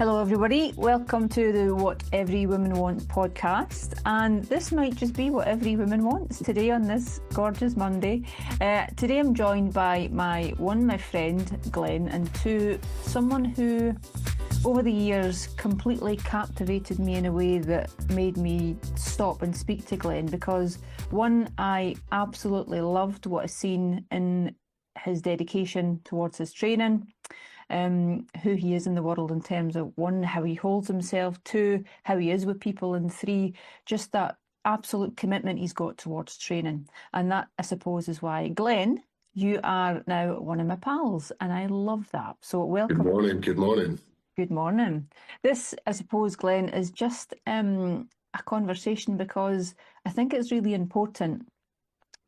Hello everybody, welcome to the What Every Woman Wants podcast, and this might just be what every woman wants today on this gorgeous Monday. Today I'm joined by my friend Glen, and two, someone who over the years completely captivated me in a way that made me stop and speak to Glen, because one, I absolutely loved what I've seen in his dedication towards his training, who he is in the world in terms of one, how he holds himself, two, how he is with people, and three, just that absolute commitment he's got towards training. And that, I suppose, is why, Glen, you are now one of my pals, and I love that. So welcome. Good morning. Good morning. Good morning. This, I suppose, Glen, is just a conversation because I think it's really important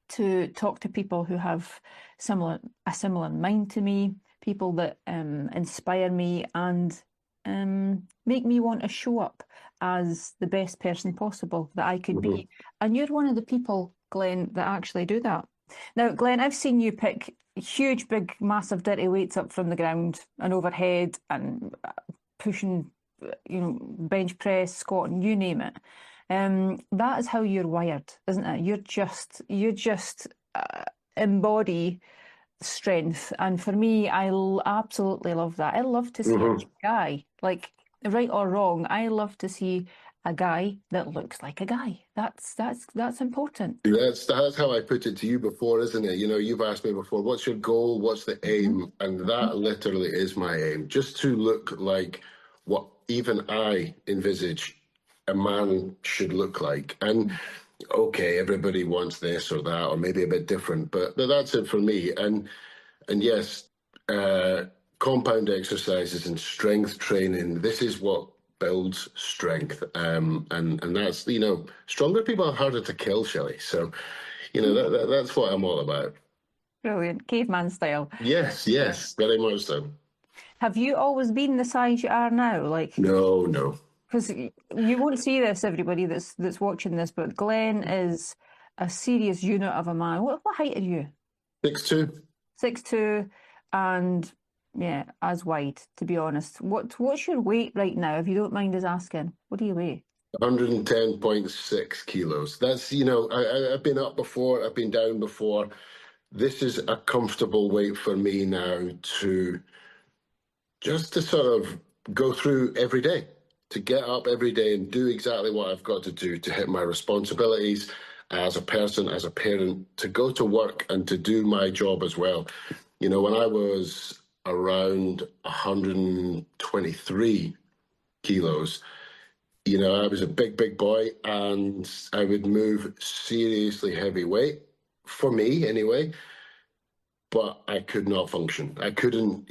to talk to people who have a similar mind to me, people that inspire me and make me want to show up as the best person possible that I could be. And you're one of the people, Glen, that actually do that. Now, Glen, I've seen you pick huge, big, massive, dirty weights up from the ground and overhead and pushing, bench press, squatting, you name it. That is how you're wired, isn't it? You just embody strength, and for me, I absolutely love that. I love to see a guy, like, right or wrong, I love to see a guy that looks like a guy. That's important. That's how I put it to you before, isn't it? You've asked me before, what's your goal? What's the aim? And that literally is my aim, just to look like what even I envisage a man should look like. And okay, everybody wants this or that, or maybe a bit different, but that's it for me. And yes, compound exercises and strength training, this is what builds strength. And that's, stronger people are harder to kill, Shelley. So, that's what I'm all about. Brilliant. Caveman style. Yes, very much so. Have you always been the size you are now? No. Because you won't see this, everybody that's watching this, but Glen is a serious unit of a man. What height are you? 6'2". 6'2", and yeah, as wide, to be honest. What's your weight right now, if you don't mind us asking? What do you weigh? 110.6 kilos. That's, I've been up before, I've been down before. This is a comfortable weight for me now to sort of go through every day, to get up every day and do exactly what I've got to do to hit my responsibilities as a person, as a parent, to go to work and to do my job as well. When I was around 123 kilos, I was a big boy, and I would move seriously heavy weight, for me anyway, but I could not function. I couldn't,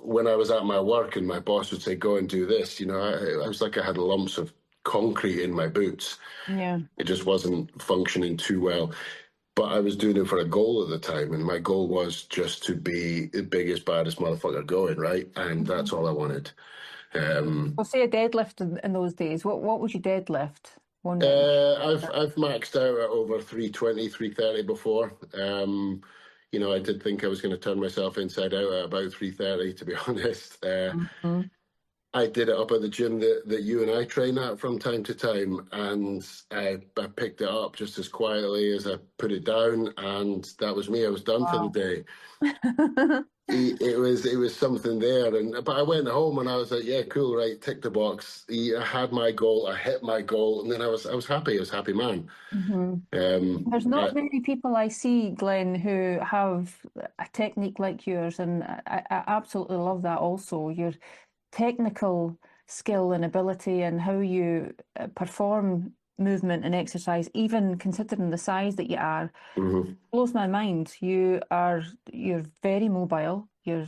when I was at my work and my boss would say, go and do this, I was like I had lumps of concrete in my boots. Yeah. It just wasn't functioning too well. But I was doing it for a goal at the time, and my goal was just to be the biggest, baddest motherfucker going, right? And that's all I wanted. Well, say a deadlift in those days. What was your deadlift? I've maxed out at over 320, 330 before. I did think I was going to turn myself inside out at about 330, to be honest. I did it up at the gym that you and I train at from time to time, and I picked it up just as quietly as I put it down, and that was me. I was done for the day. It was something there, but I went home and I was like, yeah, cool, right, tick the box. I had my goal, I hit my goal, and then I was happy. I was a happy man. There's not many people I see, Glen, who have a technique like yours, and I absolutely love that also. Your technical skill and ability and how you perform movement and exercise, even considering the size that you are, blows my mind. You're very mobile. You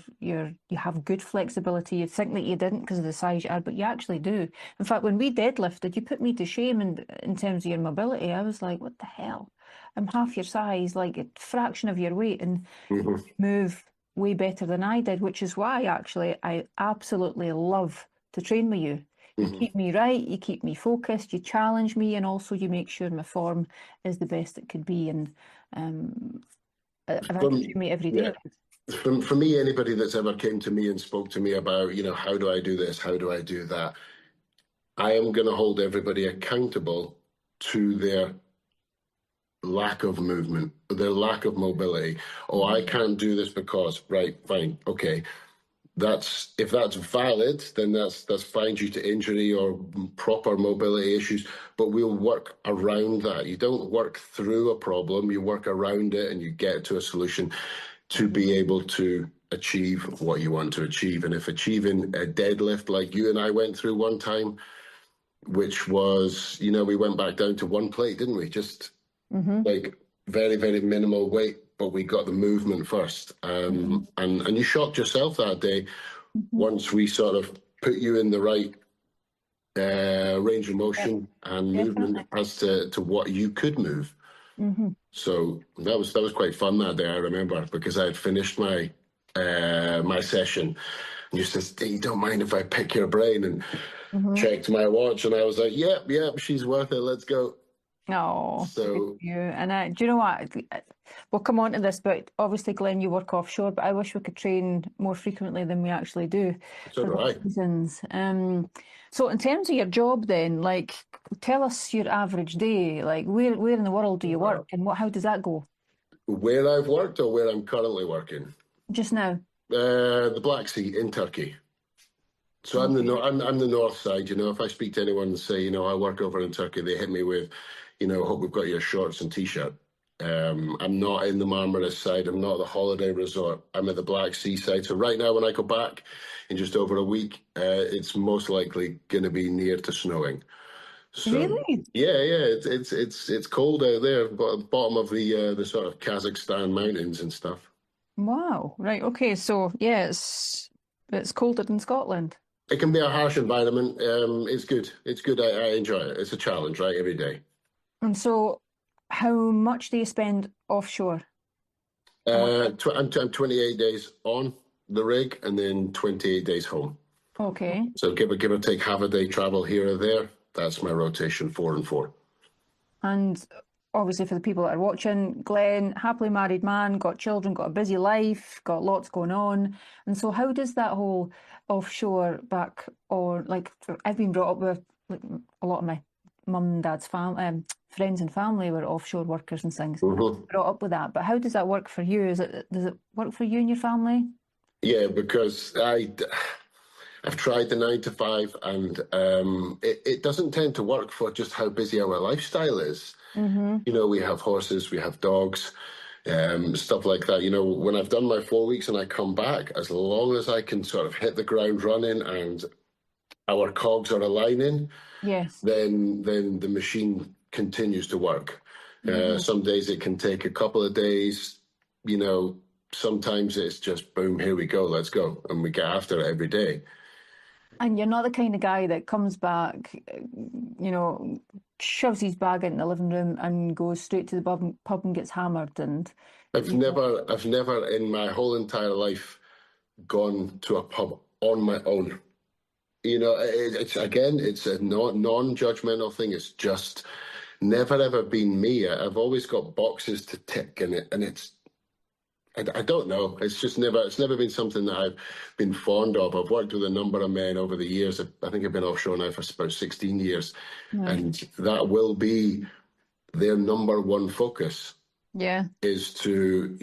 have good flexibility. You'd think that you didn't because of the size you are, but you actually do. In fact, when we deadlifted, you put me to shame in terms of your mobility. I was like, what the hell? I'm half your size, like a fraction of your weight, and you move way better than I did, which is why actually I absolutely love to train with you. You keep me right, you keep me focused, you challenge me, and also you make sure my form is the best it could be. And I train me every day. For me, anybody that's ever came to me and spoke to me about, how do I do this? How do I do that? I am going to hold everybody accountable to their lack of movement, their lack of mobility. Oh, I can't do this because, right, fine, okay. If that's valid, then that's fine due to injury or proper mobility issues. But we'll work around that. You don't work through a problem, you work around it and you get to a solution to be able to achieve what you want to achieve. And if achieving a deadlift like you and I went through one time, which was, we went back down to one plate, didn't we? Just like very, very minimal weight, but we got the movement first. And you shocked yourself that day once we sort of put you in the right range of motion and movement as to what you could move. So that was quite fun that day, I remember, because I had finished my my session. And you said, "You don't mind if I pick your brain?" And checked my watch, and I was like, "Yep, she's worth it. Let's go." Oh, So you. And do you know what? We'll come on to this, but obviously, Glen, you work offshore, but I wish we could train more frequently than we actually do so for do I. those reasons. So in terms of your job then, like, tell us your average day. Like, where in the world do you work, and how does that go Where I've worked or where I'm currently working? just now? The Black Sea in Turkey. So I'm the I'm the north side. If I speak to anyone and say, I work over in Turkey, they hit me with, hope we've got your shorts and t-shirt. I'm not in the Marmaris side. I'm not the holiday resort. I'm at the Black Sea side. So right now, when I go back in just over a week, it's most likely going to be near to snowing. So Really? yeah, it's cold out there, bottom of the sort of Kazakhstan mountains and stuff. Wow. Right. Okay. So yeah, it's colder than Scotland. It can be a harsh environment. It's good. It's good. I enjoy it. It's a challenge, right? Every day. And so, how much do you spend offshore? I'm 28 days on the rig and then 28 days home. Okay. So give or take half a day travel here or there. That's my rotation, 4 and 4. And obviously, for the people that are watching, Glen, happily married man, got children, got a busy life, got lots going on. And so, how does that whole offshore back, or like, I've been brought up with like, a lot of my mum and dad's friends and family were offshore workers and things. Brought up with that. But how does that work for you? Does it work for you and your family? Yeah, because I've tried the 9 to 5, and it doesn't tend to work for just how busy our lifestyle is. We have horses, we have dogs, stuff like that. When I've done my 4 weeks and I come back, as long as I can sort of hit the ground running and our cogs are aligning, Yes. then the machine continues to work. Some days it can take a couple of days. Sometimes it's just boom, here we go, let's go, and we get after it every day. And you're not the kind of guy that comes back, shoves his bag into the living room and goes straight to the pub and gets hammered. And I've never in my whole entire life gone to a pub on my own. It's a non-judgmental thing. It's just never ever been me. I've always got boxes to tick, I don't know. It's never been something that I've been fond of. I've worked with a number of men over the years. I think I've been offshore now for about 16 years, and that will be their number one focus. Yeah. Is to,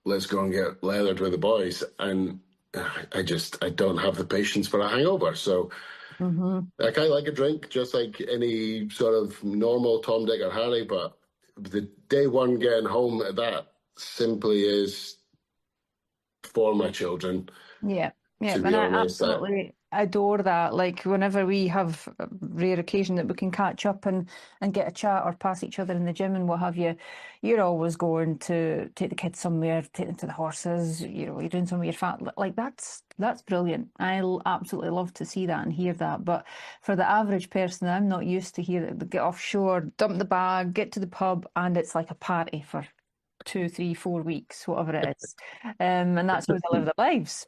let's go and get leathered with the boys. And I don't have the patience for a hangover. So like, I like a drink just like any sort of normal Tom, Dick or Harry, but the day one getting home, that simply is for my children. Yeah. Yeah. To And be I honest, absolutely adore that. Like whenever we have a rare occasion that we can catch up and get a chat or pass each other in the gym and what have you, you're always going to take the kids somewhere, take them to the horses, you're doing some of your like that's brilliant. Absolutely love to see that and hear that. But for the average person, I'm not used to hear it. They get offshore, dump the bag, get to the pub, and it's like a party for 2, 3, 4 weeks, whatever it is. And that's how they live their lives.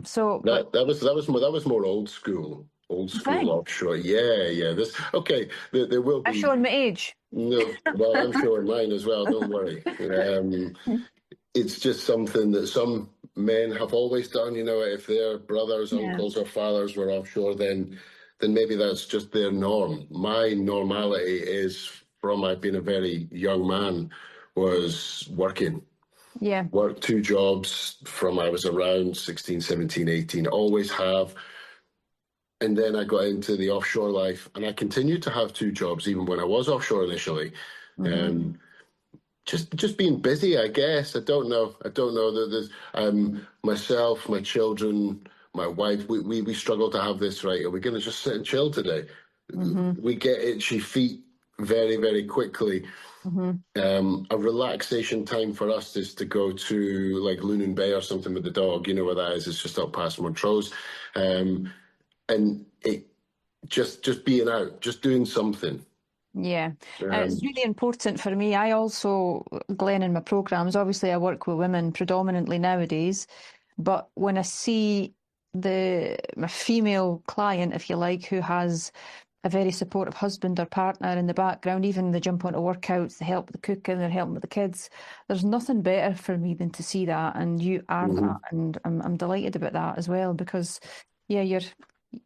So, but that was more old school thanks. offshore. Yeah. There will I'm be. showing my age. No, well, I'm showing mine as well. Don't worry. it's just something that some men have always done. You know, if their brothers, Yeah. uncles, or fathers were offshore, then maybe that's just their norm. My normality is from I've been a very young man was working. Yeah. Worked two jobs from I was around 16, 17, 18, always have. And then I got into the offshore life and I continued to have two jobs even when I was offshore initially. Hmm. Um, just being busy, I guess. I don't know. I don't know that there's myself, my children, my wife. We struggle to have this right. Are we going to just sit and chill today? Hmm. We get itchy feet very, very quickly. Hmm. A relaxation time for us is to go to like Lunan Bay or something with the dog. You know where that is? It's just up past Montrose, and it just being out, just doing something. Yeah, it's Um, really important for me. I also, Glen, in my programs, obviously I work with women predominantly nowadays, but when I see my female client, if you like, who has a very supportive husband or partner in the background, even they jump onto workouts, they help with the cooking, they're helping with the kids. There's nothing better for me than to see that, and you are that, mhm. and I'm delighted about that as well because, yeah,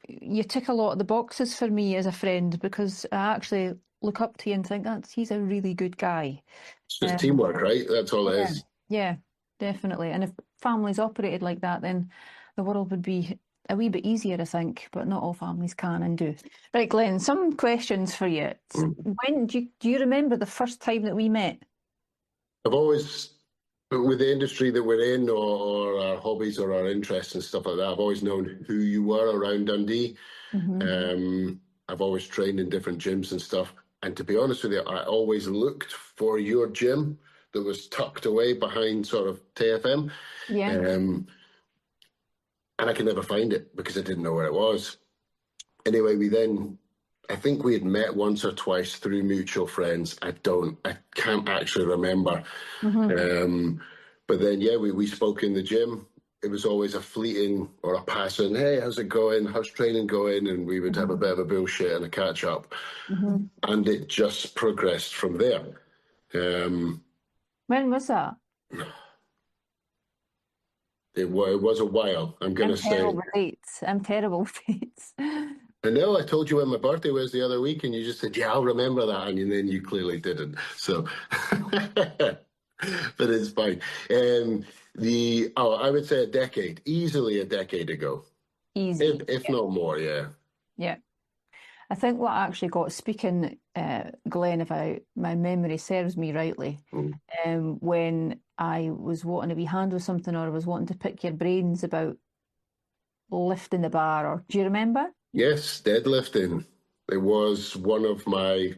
you tick a lot of the boxes for me as a friend because I actually look up to you and think that he's a really good guy. It's just Um, teamwork, right? That's all it yeah, is. yeah, definitely. And if families operated like that, then the world would be a wee bit easier, I think. But not all families can and do. Right, Glenn, some questions for you. When do you remember the first time that we met? I've always, with the industry that we're in, or our hobbies or our interests and stuff like that, I've always known who you were around Dundee. Hmm. I've always trained in different gyms and stuff. And to be honest with you, I always looked for your gym that was tucked away behind sort of TFM. Yeah. Um, and I could never find it because I didn't know where it was. Anyway, I think we had met once or twice through mutual friends. I can't actually remember. Hmm. Um, but then, yeah, we spoke in the gym. It was always a fleeting or a passing, hey, how's it going? How's training going? And we would have a Hmm. bit of a bullshit and a catch up. Hmm. And it just progressed from there. Um, When was that? it was a while, I'm going I'm to terrible say. with dates. I'm terrible with dates. I know I told you when my birthday was the other week, and you just said, yeah, I'll remember that. And then you clearly didn't. So, but it's fine. I would say a decade, easily a decade ago, Easy. if not more, yeah. Yeah. I think what actually got speaking, Glenn, if my memory serves me rightly, Mm. when I was wanting a wee hand with something or I was wanting to pick your brains about lifting the bar, or do you remember? Yes, deadlifting. It was one of my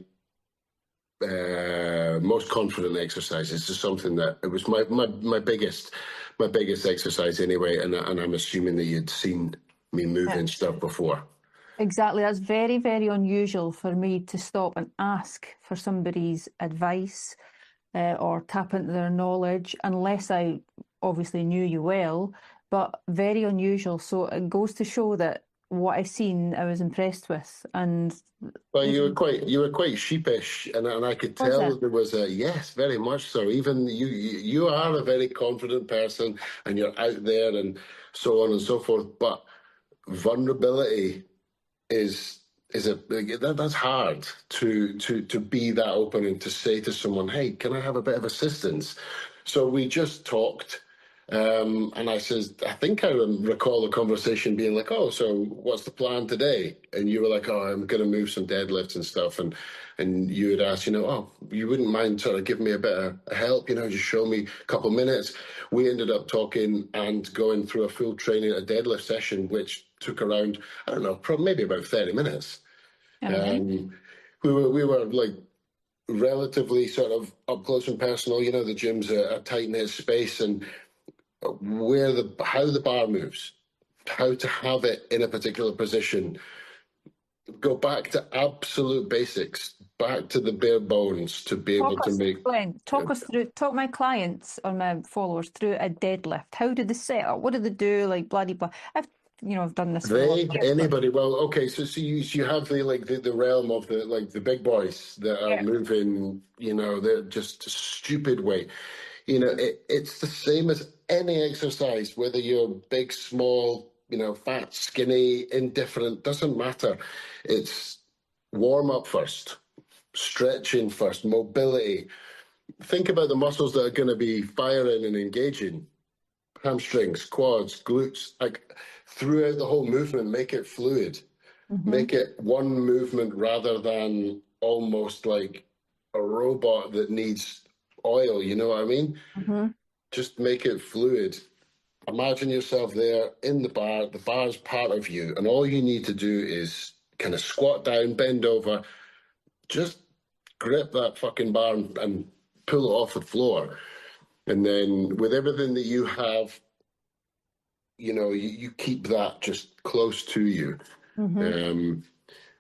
most confident exercises. It's something that it was my biggest exercise anyway. And I'm assuming that you'd seen me Yeah. moving stuff before. Exactly. That's very, very unusual for me to stop and ask for somebody's advice or tap into their knowledge, unless I obviously knew you well, but very unusual. So it goes to show that what I've seen, I was impressed with. And Well, even you were quite sheepish, and I could was tell it? that there was a yes, very much so. Even you are a very confident person, and you're out there, and so on and so forth. But vulnerability is that's hard to be that open and to say to someone, hey, can I have a bit of assistance? So we just talked, and I says, I think I recall the conversation being like, oh, so what's the plan today? And you were like, oh, I'm going to move some deadlifts and stuff, and you had asked, oh, you wouldn't mind sort of giving me a bit of help, just show me a couple of minutes. We ended up talking and going through a full training, a deadlift session, which took around, I don't know, probably maybe about 30 minutes. Amazing. Um, we were like relatively sort of up close and personal. The gym's a tight knit space, and how the bar moves, how to have it in a particular position. Go back to absolute basics, back to the bare bones to be able Talk to us, make. Glenn, talk us through, talk my clients or my followers through a deadlift. How do they set up? What do they do? Like bloody blah. I've done this for a lot of years, but Anybody, well, okay, so you have the realm of the big boys that are yeah. moving, they're just stupid weight. It's the same as any exercise, whether you're big, small, fat, skinny, indifferent, doesn't matter. It's warm up first, stretching first, mobility. Think about the muscles that are going to be firing and engaging: hamstrings, quads, glutes, like throughout the whole movement, make it fluid, Mm-hmm. make it one movement rather than almost like a robot that needs oil, you know what I mean? Mm-hmm. Just make it fluid. Imagine yourself there in the bar's part of you, and all you need to do is kind of squat down, bend over, just grip that fucking bar and pull it off the floor. And then with everything that you have, you keep that just close to you. Mm-hmm.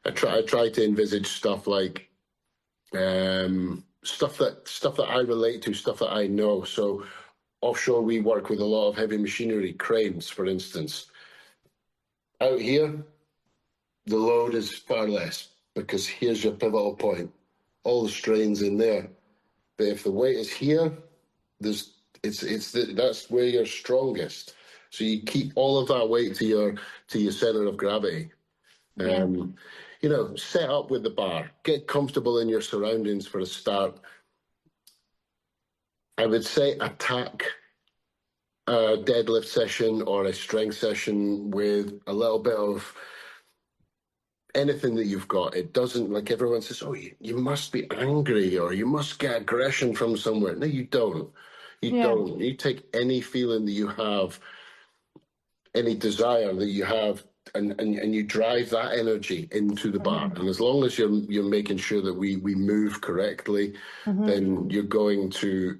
I try to envisage stuff like stuff that I relate to, stuff that I know. So offshore, we work with a lot of heavy machinery, cranes, for instance. Out here, the load is far less because here's your pivotal point. All the strain's in there. But if the weight is here, that's where you're strongest. So you keep all of that weight to your center of gravity. Yeah. Set up with the bar, get comfortable in your surroundings for a start. I would say attack a deadlift session or a strength session with a little bit of anything that you've got. It doesn't, like everyone says, oh, you must be angry or you must get aggression from somewhere. No, you don't. You Yeah. don't. You take any feeling that you have, any desire that you have, and you drive that energy into the bar. Mm-hmm. And as long as you're making sure that we move correctly, Mm-hmm. then you're going to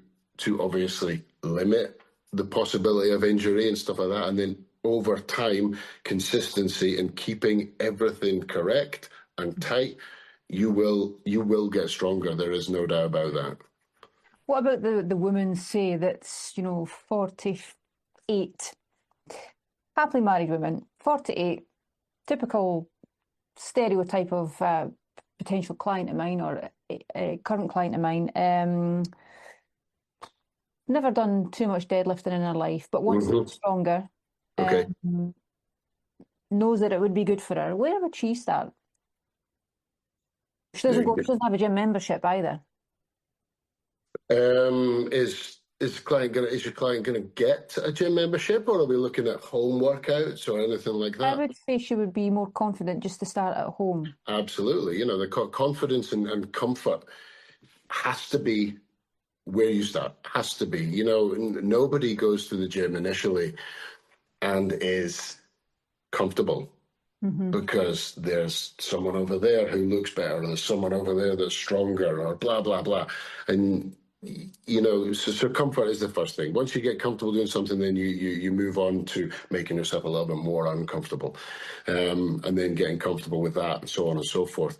obviously limit the possibility of injury and stuff like that. And then over time, consistency and keeping everything correct and tight, you will get stronger. There is no doubt about that. What about the women, say, that's 48, happily married women, 48, typical stereotype of potential client of mine or a current client of mine. Never done too much deadlifting in her life, but wants to Hmm. get stronger. Okay. Knows that it would be good for her. Where would she start? She doesn't go. She doesn't have a gym membership either. Is your client gonna get a gym membership, or are we looking at home workouts or anything like I that? would say she would be more confident just to start at home. Absolutely. The confidence and comfort has to be where you start. Has to be. Nobody goes to the gym initially and is comfortable Mm-hmm. because there's someone over there who looks better, or there's someone over there that's stronger, or blah blah blah. And so comfort is the first thing. Once you get comfortable doing something, then you move on to making yourself a little bit more uncomfortable, and then getting comfortable with that, and so on and so forth.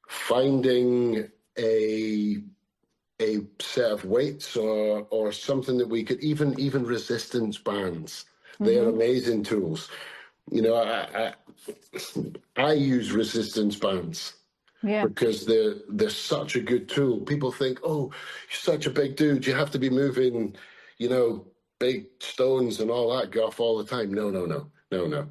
Finding a set of weights or something that we could even resistance bands. They are Mm-hmm. amazing tools. I use resistance bands Yeah. because they're such a good tool. People think, oh, you're such a big dude, you have to be moving, big stones and all that guff all the time. No, no, no, no, no.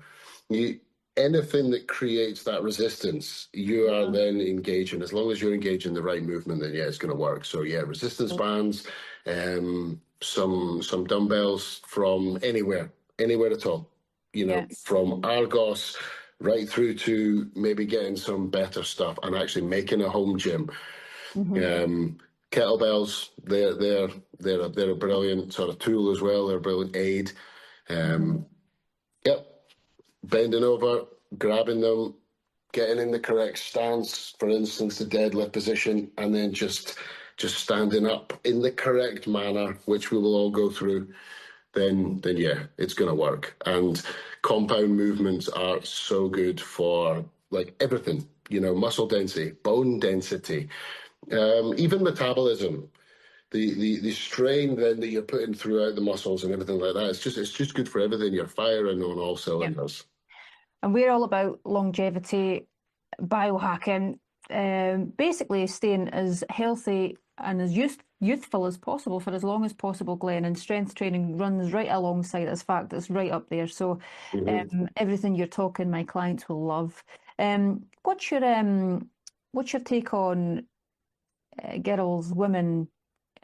You Anything that creates that resistance, you are then engaging. As long as you're engaging the right movement, then yeah, it's going to work. So yeah, resistance bands, some dumbbells from anywhere at all. Yeah. From Argos right through to maybe getting some better stuff and actually making a home gym. Mm-hmm. Kettlebells, they're a brilliant sort of tool as well. They're a brilliant aid. Yep, bending over, grabbing them, getting in the correct stance, for instance, the deadlift position, and then just standing up in the correct manner, which we will all go through. Then yeah, it's going to work. And compound movements are so good for like everything, muscle density, bone density, even metabolism. The strain then that you're putting throughout the muscles and everything like that. It's just good for everything. You're firing on all Yeah. cylinders. And we're all about longevity, biohacking, basically staying as healthy and as youthful as possible for as long as possible, Glenn. And strength training runs right alongside this fact. It's right up there. So everything you're talking, my clients will love. What's your take on girls, women,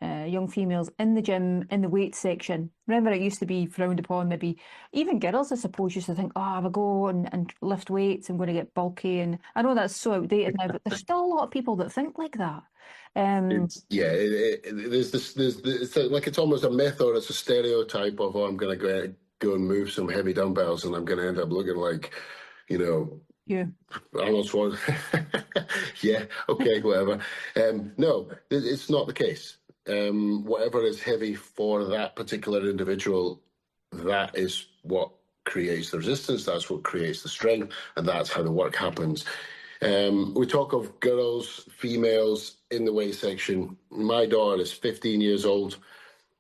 young females in the gym, in the weight section? Remember, it used to be frowned upon. Maybe even girls, I suppose, used to think, "Oh, have a go and lift weights. I'm going to get bulky." And I know that's so outdated now, but there's still a lot of people that think like that. There's it's like it's almost a myth or it's a stereotype of, oh, I'm going to go and move some heavy dumbbells and I'm going to end up looking like, Yeah. Arnold Schwarzenegger. Yeah, okay, whatever. No, it's not the case. Whatever is heavy for that particular individual, that is what creates the resistance, that's what creates the strength, and that's how the work happens. We talk of girls, females in the weight section. My daughter is 15 years old,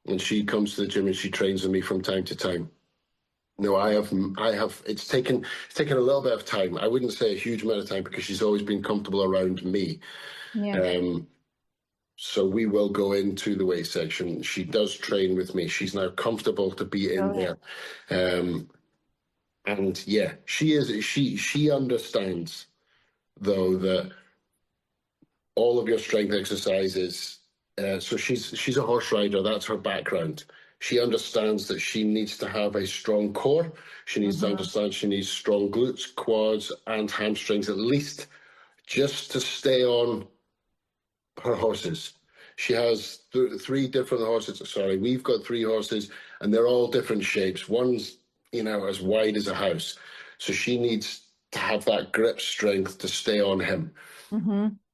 and she comes to the gym and she trains with me from time to time. No, I have. It's taken a little bit of time. I wouldn't say a huge amount of time because she's always been comfortable around me. Yeah. So we will go into the weight section. She does train with me. She's now comfortable to be in there. And yeah, she understands though that all of your strength exercises. So she's a horse rider. That's her background. She understands that she needs to have a strong core. She needs to understand she needs strong glutes, quads, and hamstrings at least, just to stay on her horses. She has three different horses. Sorry, we've got three horses, and they're all different shapes. One's as wide as a house, so she needs to have that grip strength to stay on him.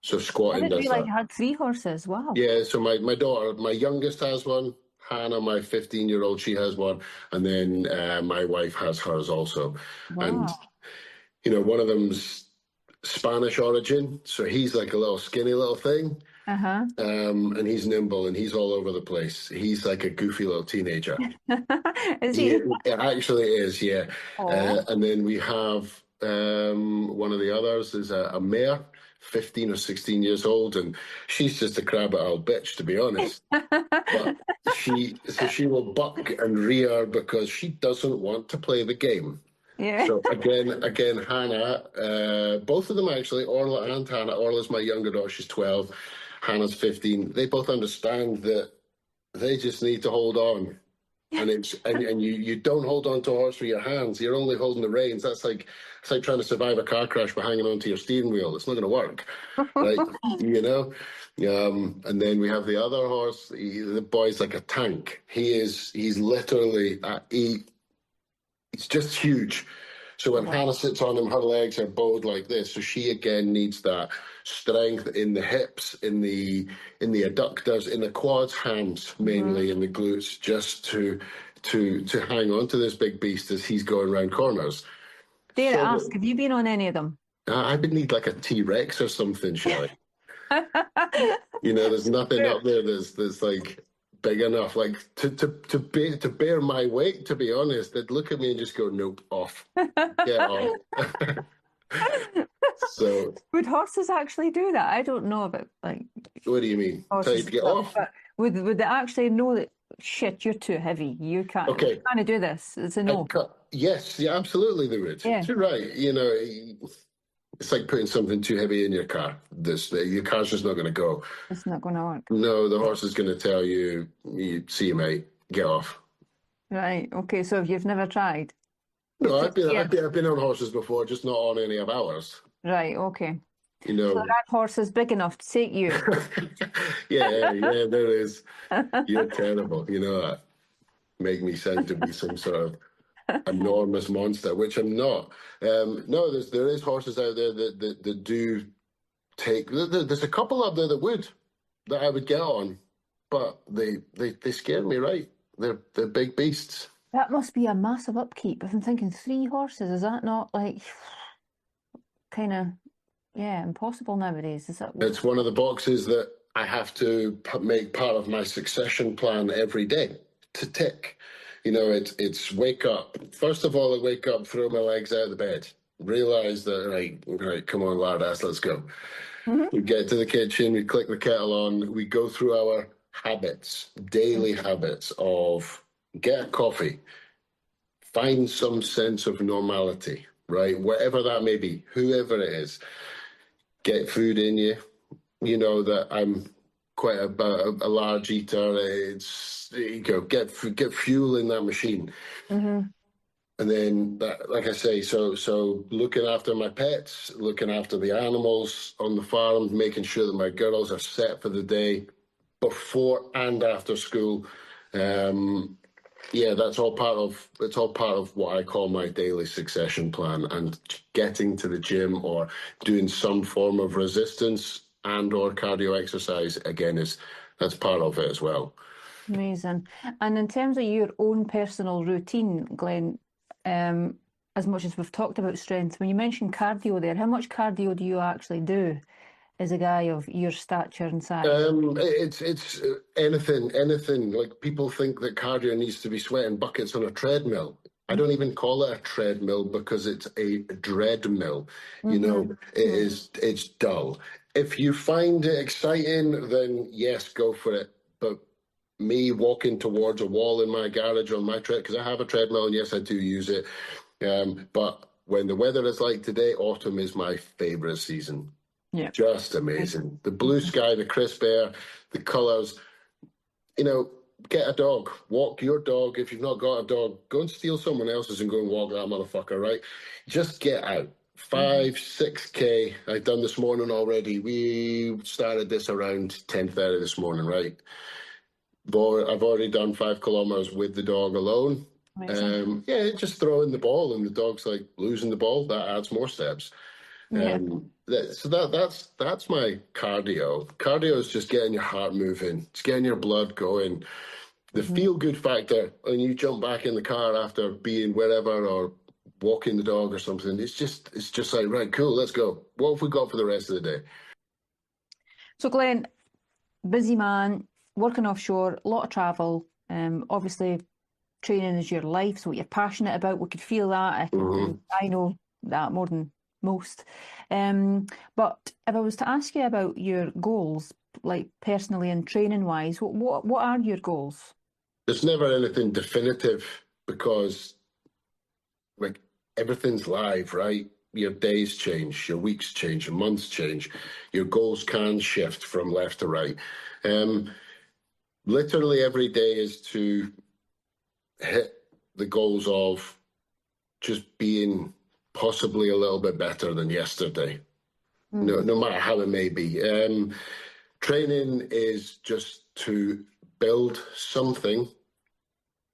So I squatting didn't does realize that. you had 3 horses. Wow. Yeah, so my daughter, my youngest has one. Hannah, my 15-year-old, she has one. And then my wife has hers also. And, Wow. one of them's Spanish origin. So he's like a little skinny little thing. Uh-huh. And he's nimble and he's all over the place. He's like a goofy little teenager. Is He he? it actually is, yeah. Oh. And then we have one of the others is a mare, 15 or 16 years old, and she's just a crab old bitch, to be honest. But she will buck and rear because she doesn't want to play the game. Yeah. So again, Hannah, both of them actually, Orla and Hannah. Orla's my younger daughter; she's 12. Hannah's 15. They both understand that they just need to hold on, and you don't hold on to a horse with your hands. You're only holding the reins. It's like trying to survive a car crash by hanging onto your steering wheel. It's not going to work, right? And then we have the other horse. The boy's like a tank. He's literally he's just huge. So when Hannah sits on him, her legs are bowed like this. So she again needs that strength in the hips, in the adductors, in the quads, hams mainly, in the glutes, just to hang on to this big beast as he's going around corners. Dare So I ask, have you been on any of them? I would need like a T-Rex or something, Shelley. There's nothing up there that's like big enough, like to bear my weight. To be honest, they'd look at me and just go, "Nope, off, get off." So, Would horses actually do that? I don't know about like what do you mean? Tell you horses to get stuff, off? but would they actually know that shit, you're too heavy. You can't do this. It's a no. Yes, yeah, absolutely they would. Yeah. You're right. It's like putting something too heavy in your car. Your car's just not going to go. It's not going to work. No, the horse is going to tell you, see you, mate, get off. Right. Okay. So if you've never tried. No, I've been on horses before, just not on any of ours. Right. Okay. So that horse is big enough to take you. yeah, there is. You're terrible. Make me sound to be some sort of enormous monster, which I'm not. No, there is horses out there that do take. There's a couple up there that I would get on, but they scare me. Right? They're big beasts. That must be a massive upkeep. If I'm thinking 3 horses, is that not like kind of impossible nowadays? Is that? It's one of the boxes that I have to make part of my succession plan every day to tick. It's wake up. First of all, I wake up, throw my legs out of the bed, realize that, right, come on, lard ass, let's go. We get to the kitchen, we click the kettle on, we go through our habits, daily habits of get a coffee, find some sense of normality, right? Whatever that may be, whoever it is, get food in you. You know that I'm quite a large eater. It's you go get fuel in that machine. And then, like I say, so looking after my pets, looking after the animals on the farm, making sure that my girls are set for the day before and after school. Yeah, it's all part of what I call my daily succession plan. And getting to the gym or doing some form of resistance and or cardio exercise again that's part of it as well. Amazing. And in terms of your own personal routine, Glenn, as much as we've talked about strength, when you mentioned cardio there, how much cardio do you actually do as a guy of your stature and size? It's anything. Like people think that cardio needs to be sweating buckets on a treadmill. I don't even call it a treadmill because it's a dreadmill. You know, it's dull. If you find it exciting, then yes, go for it. But me walking towards a wall in my garage on my tread, because I have a treadmill, and yes, I do use it. But when the weather is like today, autumn is my favorite season. Yeah. Just amazing. The blue sky, the crisp air, the colours. You know, get a dog. Walk your dog. If you've not got a dog, go and steal someone else's and go and walk that motherfucker, right? Just get out. 5, 6K. I've done this morning already. We started this around 10:30 this morning, right? I've already done 5 kilometers with the dog alone. Yeah, just throwing the ball and the dog's like losing the ball. That adds more steps. So that's my cardio. Cardio is just getting your heart moving. It's getting your blood going. The feel good factor when you jump back in the car after being wherever or walking the dog or something. It's just like, right, cool, let's go. What have we got for the rest of the day? So Glenn, busy man, working offshore, a lot of travel. Obviously, training is your life, so what you're passionate about. We could feel that. I know that more than most. But if I was to ask you about your goals, like personally and training wise, what are your goals? There's never anything definitive because like everything's live, right? Your days change, your weeks change, your months change, your goals can shift from left to right. Literally every day is to hit the goals of just being possibly a little bit better than yesterday, no matter how it may be. Training is just to build something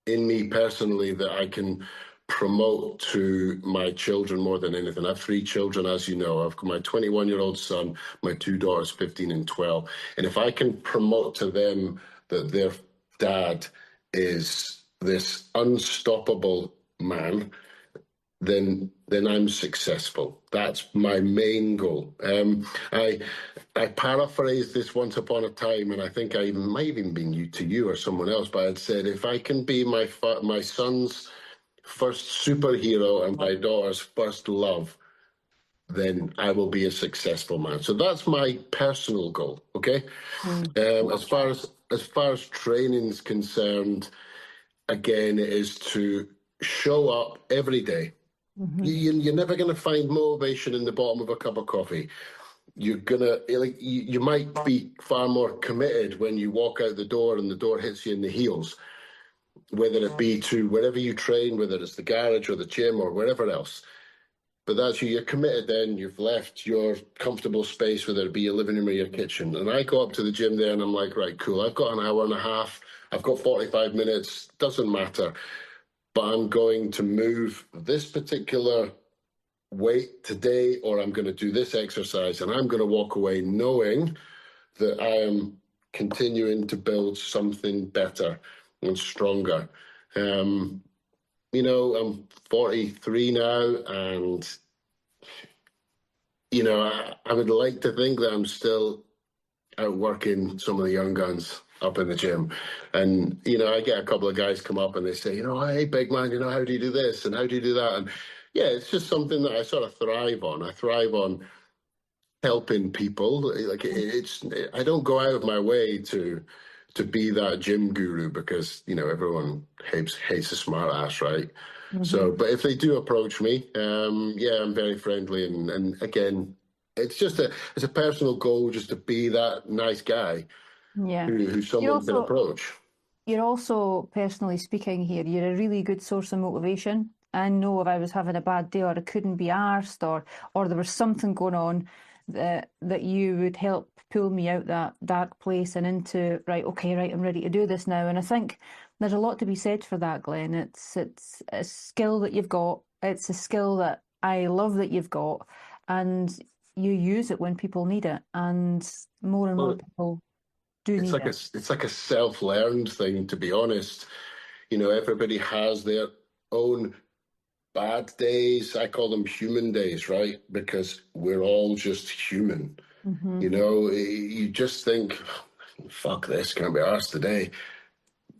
in me personally that I can promote to my children more than anything. I have 3 children, as you know. I've got my 21-year-old son, my 2 daughters, 15 and 12. And if I can promote to them that their dad is this unstoppable man, then I'm successful. That's my main goal. I paraphrased this once upon a time, and I think I might even been to you or someone else, but I'd said, if I can be my son's first superhero and my daughter's first love, then I will be a successful man. So that's my personal goal. Okay. As far as training's concerned, again, it is to show up every day. You're never going to find motivation in the bottom of a cup of coffee. You're gonna you might be far more committed when you walk out the door and the door hits you in the heels, whether it be to wherever you train, whether it's the garage or the gym or wherever else. But that's you're committed then, you've left your comfortable space, whether it be your living room or your kitchen. And I go up to the gym there and I'm like, right, cool, I've got an hour and a half, I've got 45 minutes, doesn't matter. But I'm going to move this particular weight today, or I'm going to do this exercise, and I'm going to walk away knowing that I am continuing to build something better and stronger. You know, I'm 43 now, and you know, I would like to think that I'm still outworking some of the young guns up in the gym. And, you know, I get a couple of guys come up and they say, you know, hey, big man, you know, how do you do this? And how do you do that? And yeah, it's just something that I sort of thrive on. I thrive on helping people. Like it's, I don't go out of my way to be that gym guru because everyone hates a smart ass, right? Mm-hmm. So, but if they do approach me, yeah, I'm very friendly, and again, it's a personal goal just to be that nice guy Yeah. who You're someone can also approach. You're also, personally speaking here, you're a really good source of motivation. I know if I was having a bad day or I couldn't be arsed or there was something going on that you would help pull me out that dark place and into, right, okay, right, I'm ready to do this now. And I think there's a lot to be said for that, Glenn. It's a skill that you've got. It's a skill that I love that you've got, and you use it when people need it, and more Well, people do need it. it's like a self-learned thing, to be honest. Everybody has their own bad days. I call them human days, right? Because we're all just human. Hmm. You just think, fuck this, can't be arsed today.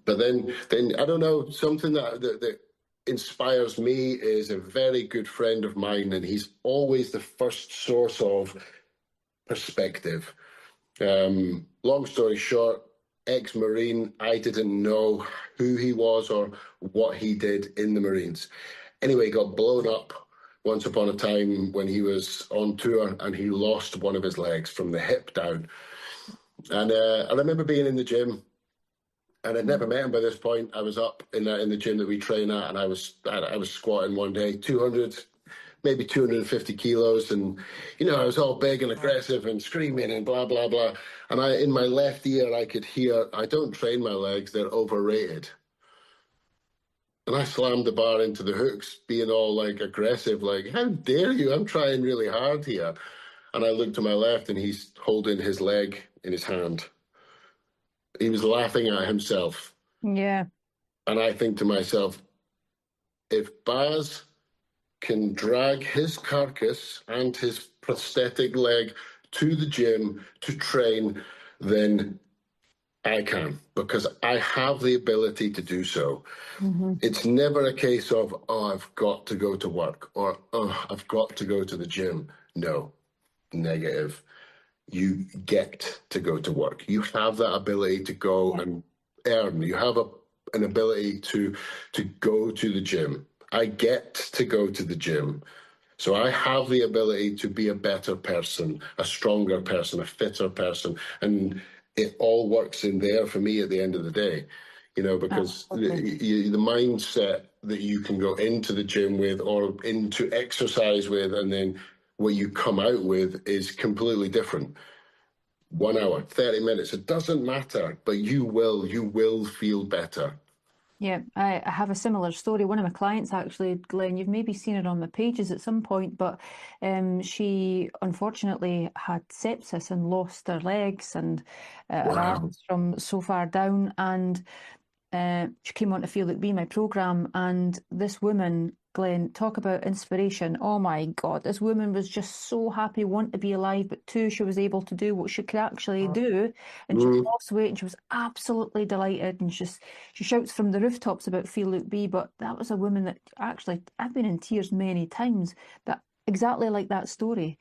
But then I don't know, something that inspires me is a very good friend of mine, and he's always the first source of perspective. Long story short, ex-Marine, I didn't know who he was or what he did in the Marines. Anyway, he got blown up once upon a time when he was on tour and he lost one of his legs from the hip down. And I remember being in the gym, and I'd never met him by this point. I was up in the gym that we train at, and I was squatting one day, 200, maybe 250 kilos, and I was all big and aggressive and screaming and blah blah blah. And in my left ear, I could hear, "I don't train my legs; they're overrated." And I slammed the bar into the hooks, being all like aggressive, like, "How dare you? I'm trying really hard here." And I looked to my left, and he's holding his leg in his hand. He was laughing at himself. Yeah. And I think to myself, if Baz can drag his carcass and his prosthetic leg to the gym to train, then I can, because I have the ability to do so. Hmm. It's never a case of, oh, I've got to go to work or, oh, I've got to go to the gym. No, negative. You get to go to work. You have that ability to go Yeah. and earn. You have an ability to go to the gym. I get to go to the gym. So I have the ability to be a better person, a stronger person, a fitter person. And it all works in there for me at the end of the day, because Absolutely. the mindset that you can go into the gym with or into exercise with, and then what you come out with is completely different. 1 hour, 30 minutes, it doesn't matter, but you will feel better. Yeah, I have a similar story. One of my clients, actually, Glenn, you've maybe seen it on my pages at some point, but she unfortunately had sepsis and lost her legs and her Wow. arms from so far down. And she came on to Feel Like Be, my program, and this woman, Glenn, talk about inspiration. Oh my God, this woman was just so happy, want to be alive, but two, she was able to do what she could actually do, and she Mm, lost weight, and she was absolutely delighted, and she shouts from the rooftops about Feel Like Be. But that was a woman that actually, I've been in tears many times, that exactly like that story.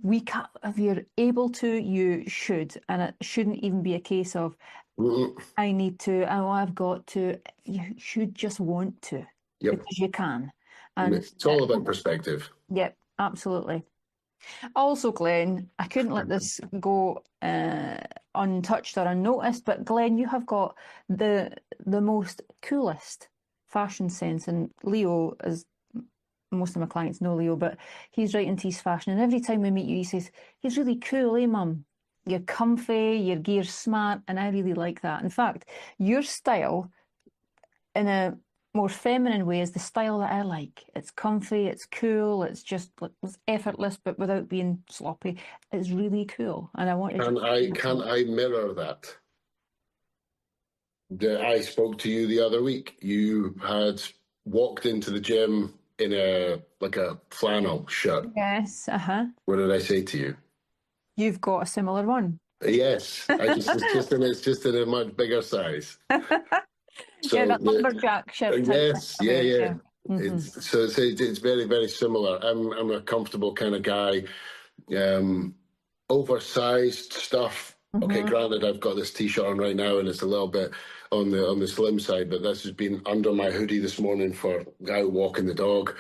We can't, if you're able to, you should, and it shouldn't even be a case of mm, I need to, oh, I've got to. You should just want to yep. because you can. And It's all about perspective. yep, absolutely. Also, Glenn, I couldn't let this go untouched or unnoticed, but Glenn, you have got the most coolest fashion sense. And Leo, as most of my clients know Leo, but he's right into his fashion. And every time we meet you, he says, he's really cool, eh, Mum? You're comfy, your gear's smart, and I really like that. In fact, your style, in a more feminine way, is the style that I like. It's comfy, it's cool, it's effortless, but without being sloppy. It's really cool, and I wanted you Can to I know can that. I mirror that? I spoke to you the other week. You had walked into the gym in a flannel shirt. Yes, uh-huh. What did I say to you? You've got a similar one. Yes, it's just in a much bigger size. Yeah, So that lumberjack shirt type thing yes, for yeah, me. yeah. Yeah. Hmm. It's very very similar. I'm a comfortable kind of guy. oversized stuff. Okay, granted, I've got this t-shirt on right now, and it's a little bit on the slim side, but this has been under my hoodie this morning for out walking the dog.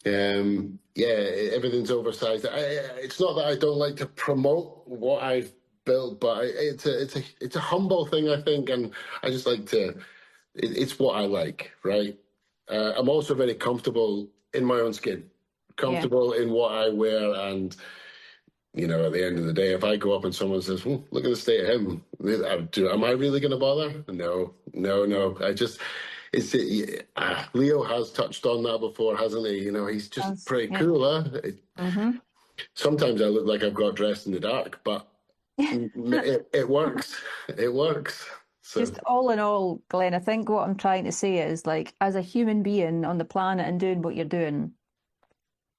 Yeah, everything's oversized. It's not that I don't like to promote what I've built, but it's a humble thing, I think, and I just like to. It's what I like, right? I'm also very comfortable in my own skin, comfortable in what I wear, and you know, at the end of the day, if I go up and someone says, "Look at the state of him," am I really going to bother? No, no, no. Leo has touched on that before, hasn't he? You know, he's just pretty cool, huh? Sometimes I look like I've got dressed in the dark, but it works. It works. So. Just all in all, Glen, I think what I'm trying to say is, like, as a human being on the planet and doing what you're doing,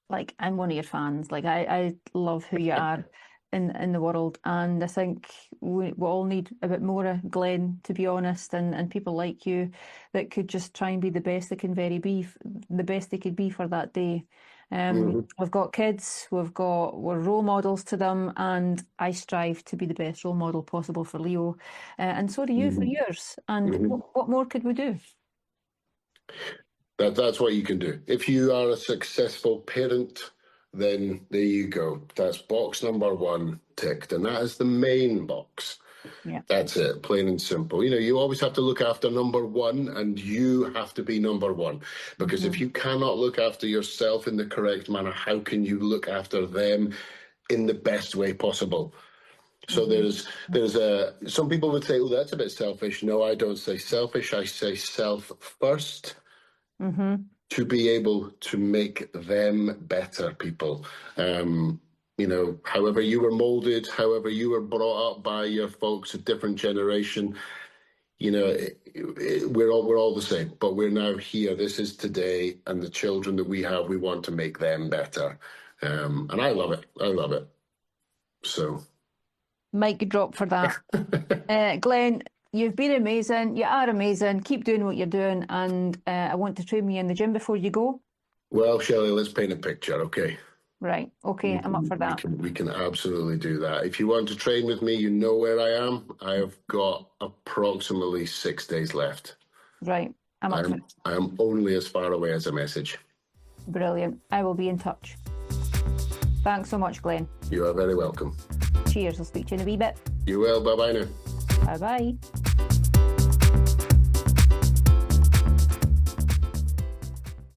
like, I'm one of your fans. Like, I love who you are in the world, and I think we all need a bit more of Glen, to be honest, and people like you that could just try and be the best they can the best they could be for that day. We've got kids, we're role models to them, and I strive to be the best role model possible for Leo, and so do you for yours. And what more could we do? That's what you can do. If you are a successful parent, then there you go. That's box number 1 ticked, and that is the main box. Yeah. That's it, plain and simple. You know, you always have to look after number 1, and you have to be number 1. Because if you cannot look after yourself in the correct manner, how can you look after them in the best way possible? So there's some people would say, "Oh, that's a bit selfish." No, I don't say selfish. I say self first. To be able to make them better people. You know, however you were molded, however you were brought up by your folks, a different generation, you know, we're all the same, but we're now here. This is today, and the children that we have, we want to make them better. And I love it. I love it. So. Mic drop for that. Glen, you've been amazing. You are amazing. Keep doing what you're doing. And I want to train you in the gym before you go. Well, Shelley, let's paint a picture, okay? Right. Okay, I'm up for that. We can absolutely do that. If you want to train with me, you know where I am. I have got approximately 6 days left. Right. I'm up for it. I am only as far away as a message. Brilliant. I will be in touch. Thanks so much, Glen. You are very welcome. Cheers. I'll speak to you in a wee bit. You will. Bye-bye now. Bye-bye.